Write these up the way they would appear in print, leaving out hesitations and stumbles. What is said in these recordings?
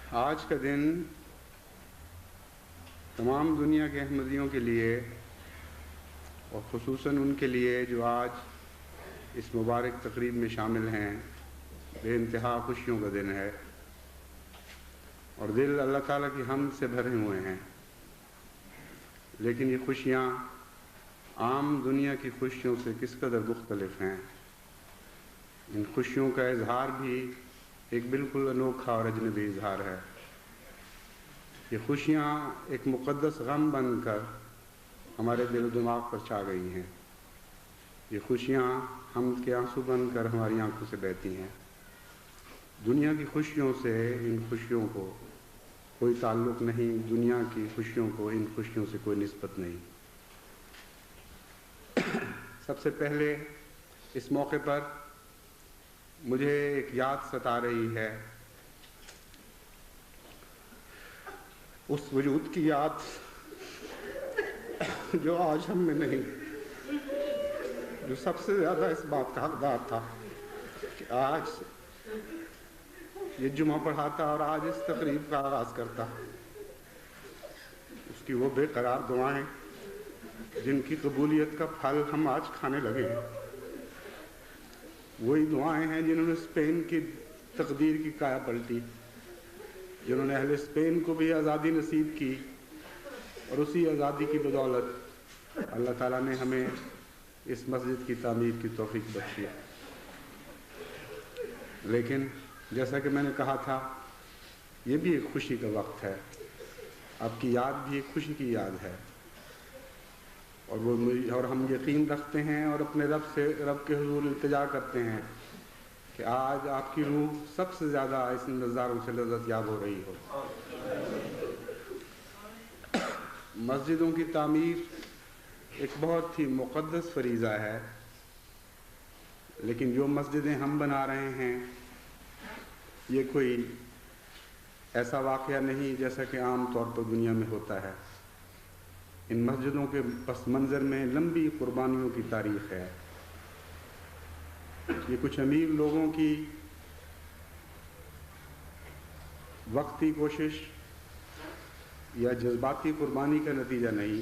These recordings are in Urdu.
آج کا دن تمام دنیا کے احمدیوں کے لیے اور خصوصاً ان کے لیے جو آج اس مبارک تقریب میں شامل ہیں بے انتہا خوشیوں کا دن ہے، اور دل اللہ تعالیٰ کی حمد سے بھرے ہوئے ہیں۔ لیکن یہ خوشیاں عام دنیا کی خوشیوں سے کس قدر مختلف ہیں۔ ان خوشیوں کا اظہار بھی ایک بالکل انوکھا اور اجنبی اظہار ہے۔ یہ خوشیاں ایک مقدس غم بن کر ہمارے دل و دماغ پر چھا گئی ہیں۔ یہ خوشیاں حمد کے آنسو بن کر ہماری آنکھوں سے بہتی ہیں۔ دنیا کی خوشیوں سے ان خوشیوں کو کوئی تعلق نہیں، دنیا کی خوشیوں کو ان خوشیوں سے کوئی نسبت نہیں۔ سب سے پہلے اس موقع پر مجھے ایک یاد ستا رہی ہے، اس وجود کی یاد جو آج ہم میں نہیں، جو سب سے زیادہ اس بات کا حقدار تھا کہ آج یہ جمعہ پڑھاتا اور آج اس تقریب کا آغاز کرتا۔ اس کی وہ بے قرار دعائیں جن کی قبولیت کا پھل ہم آج کھانے لگے ہیں، وہی دعائیں ہیں جنہوں نے اسپین کی تقدیر کی کایا پلٹی، جنہوں نے اہل اسپین کو بھی آزادی نصیب کی، اور اسی آزادی کی بدولت اللہ تعالیٰ نے ہمیں اس مسجد کی تعمیر کی توفیق بخشی۔ لیکن جیسا کہ میں نے کہا تھا، یہ بھی ایک خوشی کا وقت ہے۔ آپ کی یاد بھی ایک خوشی کی یاد ہے، اور ہم یقین رکھتے ہیں اور اپنے رب کے حضور التجا کرتے ہیں کہ آج آپ کی روح سب سے زیادہ اس نظاروں سے لذت یاب ہو رہی ہو۔ مسجدوں کی تعمیر ایک بہت ہی مقدس فریضہ ہے، لیکن جو مسجدیں ہم بنا رہے ہیں یہ کوئی ایسا واقعہ نہیں جیسا کہ عام طور پر دنیا میں ہوتا ہے۔ ان مسجدوں کے پس منظر میں لمبی قربانیوں کی تاریخ ہے۔ یہ کچھ امیر لوگوں کی وقتی کوشش یا جذباتی قربانی کا نتیجہ نہیں،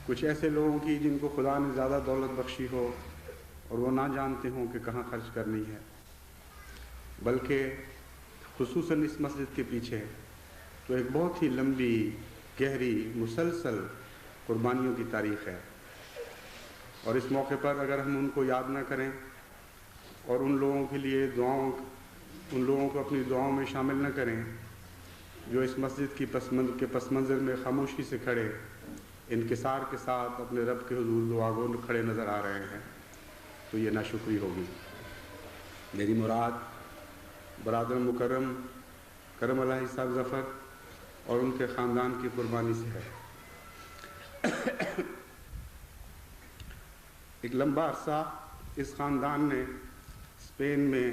کچھ ایسے لوگوں کی جن کو خدا نے زیادہ دولت بخشی ہو اور وہ نہ جانتے ہوں کہ کہاں خرچ کرنی ہے، بلکہ خصوصاً اس مسجد کے پیچھے تو ایک بہت ہی لمبی، گہری، مسلسل قربانیوں کی تاریخ ہے۔ اور اس موقع پر اگر ہم ان کو یاد نہ کریں اور ان لوگوں کے لیے ان لوگوں کو اپنی دعاؤں میں شامل نہ کریں جو اس مسجد کی پس منظر میں خاموشی سے کھڑے انکسار کے ساتھ اپنے رب کے حضور دعا گو کھڑے نظر آ رہے ہیں، تو یہ ناشکری ہوگی۔ میری مراد برادر مکرم کرم الہی صاحب ظفر اور ان کے خاندان کی قربانی سے ہے۔ ایک لمبا عرصہ اس خاندان نے اسپین میں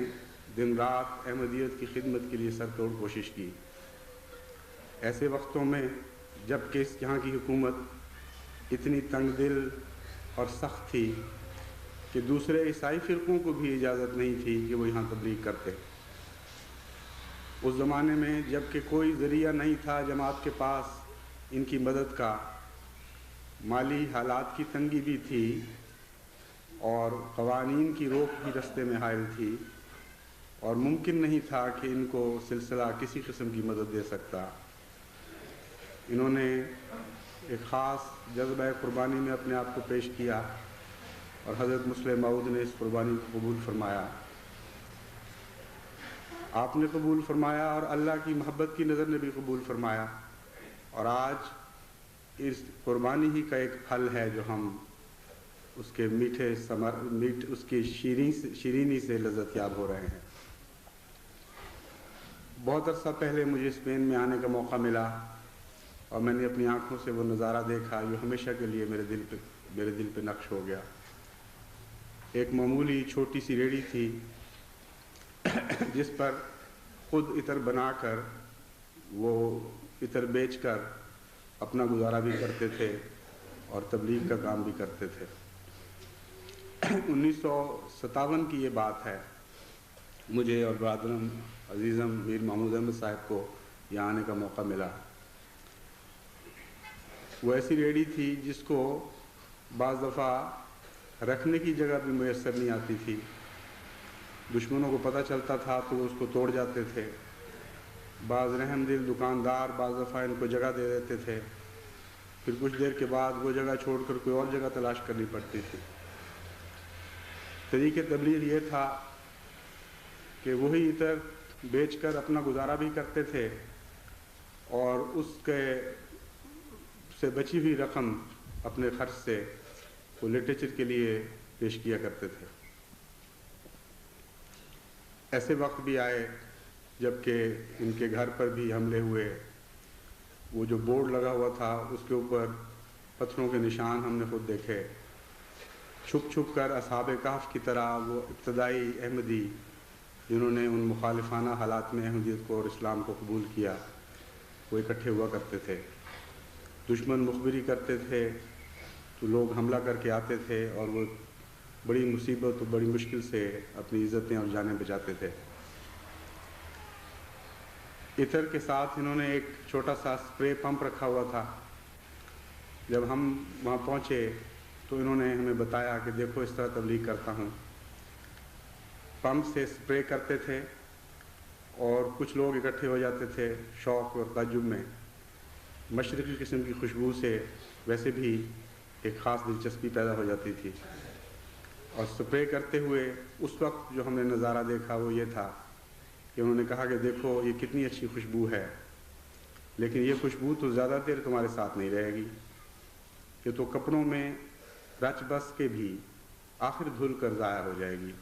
دن رات احمدیت کی خدمت کے لیے سر توڑ کوشش کی۔ ایسے وقتوں میں جب کہ یہاں کی حکومت اتنی تنگ دل اور سخت تھی کہ دوسرے عیسائی فرقوں کو بھی اجازت نہیں تھی کہ وہ یہاں تبلیغ کرتے۔ اس زمانے میں جب کہ کوئی ذریعہ نہیں تھا جماعت کے پاس ان کی مدد کا، مالی حالات کی تنگی بھی تھی اور قوانین کی روک بھی رستے میں حائل تھی، اور ممکن نہیں تھا کہ ان کو سلسلہ کسی قسم کی مدد دے سکتا۔ انہوں نے ایک خاص جذبہ قربانی میں اپنے آپ کو پیش کیا اور حضرت مسلم موعود نے اس قربانی کو قبول فرمایا۔ آپ نے قبول فرمایا اور اللہ کی محبت کی نظر نے بھی قبول فرمایا، اور آج اس قربانی ہی کا ایک پھل ہے جو ہم اس کے اس کی شیرینی سے لذت یاب ہو رہے ہیں۔ بہت عرصہ پہلے مجھے اسپین میں آنے کا موقع ملا اور میں نے اپنی آنکھوں سے وہ نظارہ دیکھا جو ہمیشہ کے لیے میرے دل پہ نقش ہو گیا۔ ایک معمولی چھوٹی سی ریڑھی تھی جس پر خود عطر بنا کر وہ عطر بیچ کر اپنا گزارا بھی کرتے تھے اور تبلیغ کا کام بھی کرتے تھے۔ 1957 کی یہ بات ہے مجھے اور برادرم عزیزم میر محمود احمد صاحب کو یہاں آنے کا موقع ملا۔ وہ ایسی ریڑھی تھی جس کو بعض دفعہ رکھنے کی جگہ بھی میسر نہیں آتی تھی، دشمنوں کو پتہ چلتا تھا تو وہ اس کو توڑ جاتے تھے۔ بعض رحم دل دکاندار بعض دفعہ ان کو جگہ دے دیتے تھے، پھر کچھ دیر کے بعد وہ جگہ چھوڑ کر کوئی اور جگہ تلاش کرنی پڑتی تھی۔ طریقِ تبلیغ یہ تھا کہ وہی عطر بیچ کر اپنا گزارا بھی کرتے تھے اور اس کے سے بچی ہوئی رقم اپنے خرچ سے وہ لٹریچر کے لیے پیش کیا کرتے تھے۔ ایسے وقت بھی آئے جب کہ ان کے گھر پر بھی حملے ہوئے۔ وہ جو بورڈ لگا ہوا تھا اس کے اوپر پتھروں کے نشان ہم نے خود دیکھے۔ چھپ چھپ کر اصحاب کہف کی طرح وہ ابتدائی احمدی جنہوں نے ان مخالفانہ حالات میں احمدیت کو اور اسلام کو قبول کیا، وہ اکٹھے ہوا کرتے تھے۔ دشمن مخبری کرتے تھے تو لوگ حملہ کر کے آتے تھے اور وہ بڑی مصیبت اور بڑی مشکل سے اپنی عزتیں اور جانیں بچاتے تھے۔ عطر کے ساتھ انہوں نے ایک چھوٹا سا اسپرے پمپ رکھا ہوا تھا۔ جب ہم وہاں پہنچے تو انہوں نے ہمیں بتایا کہ دیکھو اس طرح تبلیغ کرتا ہوں۔ پمپ سے اسپرے کرتے تھے اور کچھ لوگ اکٹھے ہو جاتے تھے شوق اور تعجب میں۔ مشرقی قسم کی خوشبو سے ویسے بھی ایک خاص دلچسپی پیدا ہو جاتی تھی، اور اسپرے کرتے ہوئے اس وقت جو ہم نے نظارہ دیکھا وہ یہ تھا کہ انہوں نے کہا کہ دیکھو یہ کتنی اچھی خوشبو ہے، لیکن یہ خوشبو تو زیادہ دیر تمہارے ساتھ نہیں رہے گی، یہ تو کپڑوں میں رچ بس کے بھی آخر دھل کر ضائع ہو جائے گی۔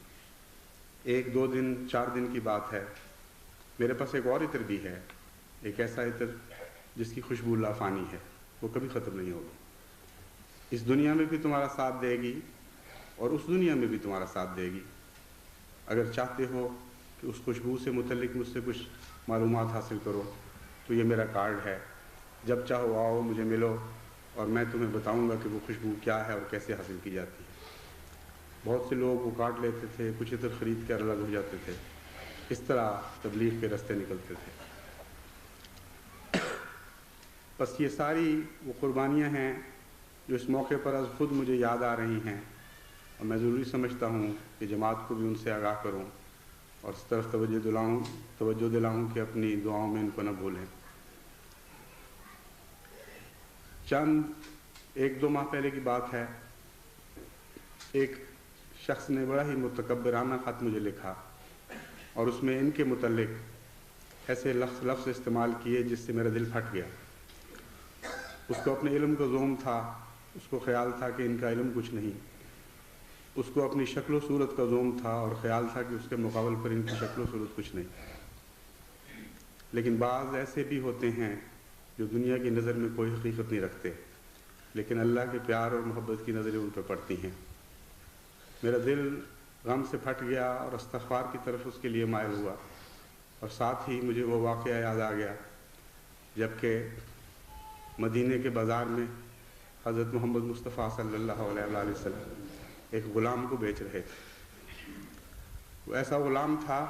1 2 دن 4 دن کی بات ہے۔ میرے پاس ایک اور عطر بھی ہے، ایک ایسا عطر جس کی خوشبو لافانی ہے، وہ کبھی ختم نہیں ہوگی، اس دنیا میں بھی تمہارا ساتھ دے گی اور اس دنیا میں بھی تمہارا ساتھ دے گی۔ اگر چاہتے ہو کہ اس خوشبو سے متعلق مجھ سے کچھ معلومات حاصل کرو تو یہ میرا کارڈ ہے، جب چاہو آؤ مجھے ملو اور میں تمہیں بتاؤں گا کہ وہ خوشبو کیا ہے اور کیسے حاصل کی جاتی ہے۔ بہت سے لوگ وہ کارڈ لیتے تھے، کچھ عطر خرید کر الگ ہو جاتے تھے، اس طرح تبلیغ کے راستے نکلتے تھے۔ بس یہ ساری وہ قربانیاں ہیں جو اس موقع پر از خود مجھے یاد آ رہی ہیں، اور میں ضروری سمجھتا ہوں کہ جماعت کو بھی ان سے آگاہ کروں اور اس طرف توجہ دلاؤں کہ اپنی دعاؤں میں ان کو نہ بھولیں۔ چند 1 2 ماہ پہلے کی بات ہے، ایک شخص نے بڑا ہی متکبرانہ خط مجھے لکھا اور اس میں ان کے متعلق ایسے لفظ استعمال کیے جس سے میرا دل پھٹ گیا۔ اس کو اپنے علم کا ذوم تھا، اس کو خیال تھا کہ ان کا علم کچھ نہیں، اس کو اپنی شکل و صورت کا ذوم تھا اور خیال تھا کہ اس کے مقابل پر ان کی شکل و صورت کچھ نہیں۔ لیکن بعض ایسے بھی ہوتے ہیں جو دنیا کی نظر میں کوئی حقیقت نہیں رکھتے، لیکن اللہ کے پیار اور محبت کی نظریں ان پہ پڑتی ہیں۔ میرا دل غم سے پھٹ گیا اور استغفار کی طرف اس کے لیے مائل ہوا، اور ساتھ ہی مجھے وہ واقعہ یاد آ گیا جب کہ مدینے کے بازار میں حضرت محمد مصطفیٰ صلی اللہ علیہ وآلہ وسلم ایک غلام کو بیچ رہے تھے۔ وہ ایسا غلام تھا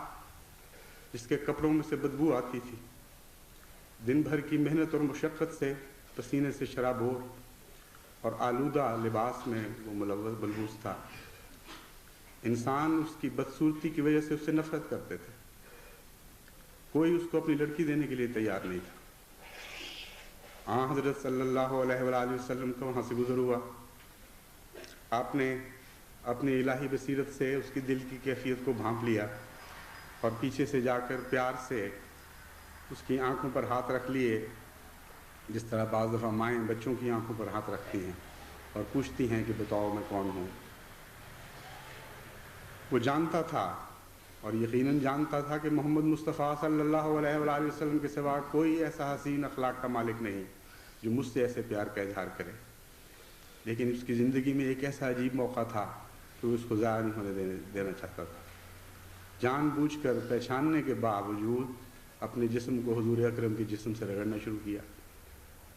جس کے کپڑوں میں سے بدبو آتی تھی، دن بھر کی محنت اور مشقت سے پسینے سے شرابور اور آلودہ لباس میں وہ ملبوس تھا۔ انسان اس کی بدصورتی کی وجہ سے اس سے نفرت کرتے تھے، کوئی اس کو اپنی لڑکی دینے کے لیے تیار نہیں تھا۔ حضرت صلی اللہ علیہ وآلہ وسلم کا وہاں سے گزر ہوا، آپ نے اپنی الہی بصیرت سے اس کی دل کی کیفیت کو بھانپ لیا اور پیچھے سے جا کر پیار سے اس کی آنکھوں پر ہاتھ رکھ لیے، جس طرح بعض دفعہ مائیں بچوں کی آنکھوں پر ہاتھ رکھتی ہیں اور پوچھتی ہیں کہ بتاؤ میں کون ہوں۔ وہ جانتا تھا اور یقیناً جانتا تھا کہ محمد مصطفیٰ صلی اللہ علیہ وآلہ وسلم کے سوا کوئی ایسا حسین اخلاق کا مالک نہیں جو مجھ سے ایسے پیار کا اظہار کرے، لیکن اس کی زندگی میں ایک ایسا عجیب موقع تھا کہ وہ اس کو ضائع نہیں ہونے دینا چاہتا تھا۔ جان بوجھ کر پہچاننے کے باوجود اپنے جسم کو حضور اکرم کے جسم سے رگڑنا شروع کیا،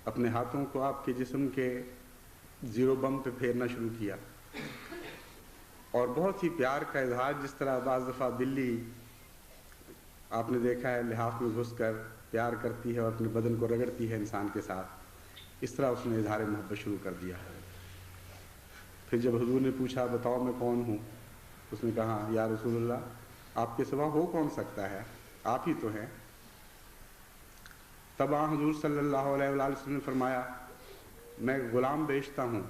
اپنے ہاتھوں کو آپ کے جسم کے زیرو بم پہ پھیرنا شروع کیا، اور بہت ہی پیار کا اظہار، جس طرح بعض دفعہ بلی آپ نے دیکھا ہے لحاف میں گھس کر پیار کرتی ہے اور اپنے بدن کو رگڑتی ہے انسان کے ساتھ، اس طرح اس نے اظہار محبت شروع کر دیا۔ پھر جب حضور نے پوچھا بتاؤ میں کون ہوں، اس نے کہا یا رسول اللہ آپ کے سوا ہو کون سکتا ہے، آپ ہی تو ہیں۔ تب حضور صلی اللہ علیہ وآلہ وسلم نے فرمایا میں غلام بیچتا ہوں،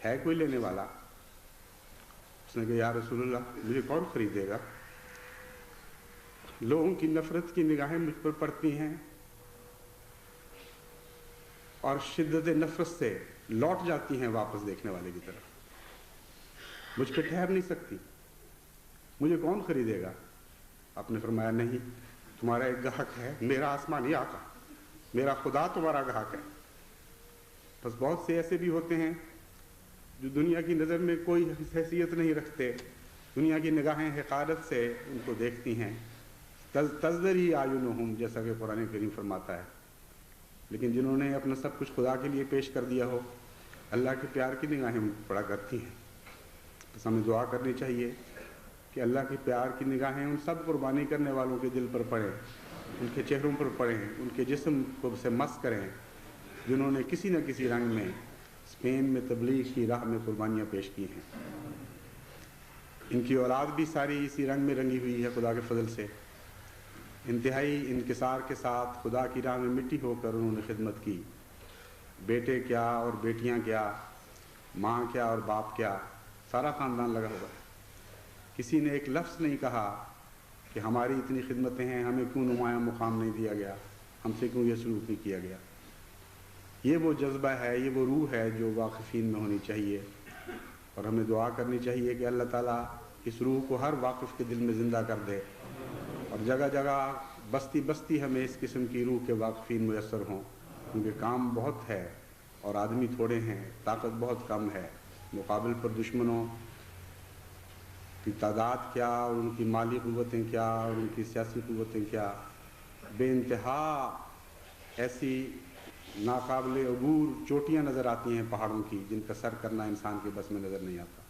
ہے کوئی لینے والا؟ اس نے کہا یا رسول اللہ مجھے کون خریدے گا؟ لوگوں کی نفرت کی نگاہیں مجھ پر پڑتی ہیں اور شدت نفرت سے لوٹ جاتی ہیں واپس دیکھنے والے کی طرف، مجھ پہ ٹھہر نہیں سکتی، مجھے کون خریدے گا؟ آپ نے فرمایا نہیں، تمہارا ایک گاہک ہے، میرا آسمانی آقا، میرا خدا تمہارا گاہک ہے۔ بس بہت سے ایسے بھی ہوتے ہیں جو دنیا کی نظر میں کوئی حیثیت نہیں رکھتے، دنیا کی نگاہیں حقارت سے ان کو دیکھتی ہیں، تزدری اعینہم، جیسا کہ قرآن کریم فرماتا ہے، لیکن جنہوں نے اپنا سب کچھ خدا کے لیے پیش کر دیا ہو، اللہ کے پیار کی نگاہیں پڑا کرتی ہیں۔ بس ہمیں دعا کرنی چاہیے کہ اللہ کے پیار کی نگاہیں ان سب قربانی کرنے والوں کے دل پر پڑیں، ان کے چہروں پر پڑیں، ان کے جسم کو سے مس کریں، جنہوں نے کسی نہ کسی رنگ میں اسپین میں تبلیغ کی راہ میں قربانیاں پیش کی ہیں۔ ان کی اولاد بھی ساری اسی رنگ میں رنگی ہوئی ہے خدا کے فضل سے، انتہائی انکسار کے ساتھ خدا کی راہ میں مٹی ہو کر انہوں نے خدمت کی۔ بیٹے کیا اور بیٹیاں کیا، ماں کیا اور باپ کیا، سارا خاندان لگا ہوا ہے۔ کسی نے ایک لفظ نہیں کہا کہ ہماری اتنی خدمتیں ہیں، ہمیں کیوں نمایاں مقام نہیں دیا گیا، ہم سے کیوں یہ سلوک نہیں کیا گیا۔ یہ وہ جذبہ ہے، یہ وہ روح ہے جو واقفین میں ہونی چاہیے، اور ہمیں دعا کرنی چاہیے کہ اللہ تعالیٰ اس روح کو ہر واقف کے دل میں زندہ کر دے، اور جگہ جگہ بستی بستی ہمیں اس قسم کی روح کے واقفین میسر ہوں، کیونکہ کام بہت ہے اور آدمی تھوڑے ہیں، طاقت بہت کم ہے، مقابل پر دشمنوں کی تعداد کیا اور ان کی مالی قوتیں کیا اور ان کی سیاسی قوتیں کیا، بے انتہا ایسی ناقابل عبور چوٹیاں نظر آتی ہیں پہاڑوں کی، جن کا سر کرنا انسان کے بس میں نظر نہیں آتا۔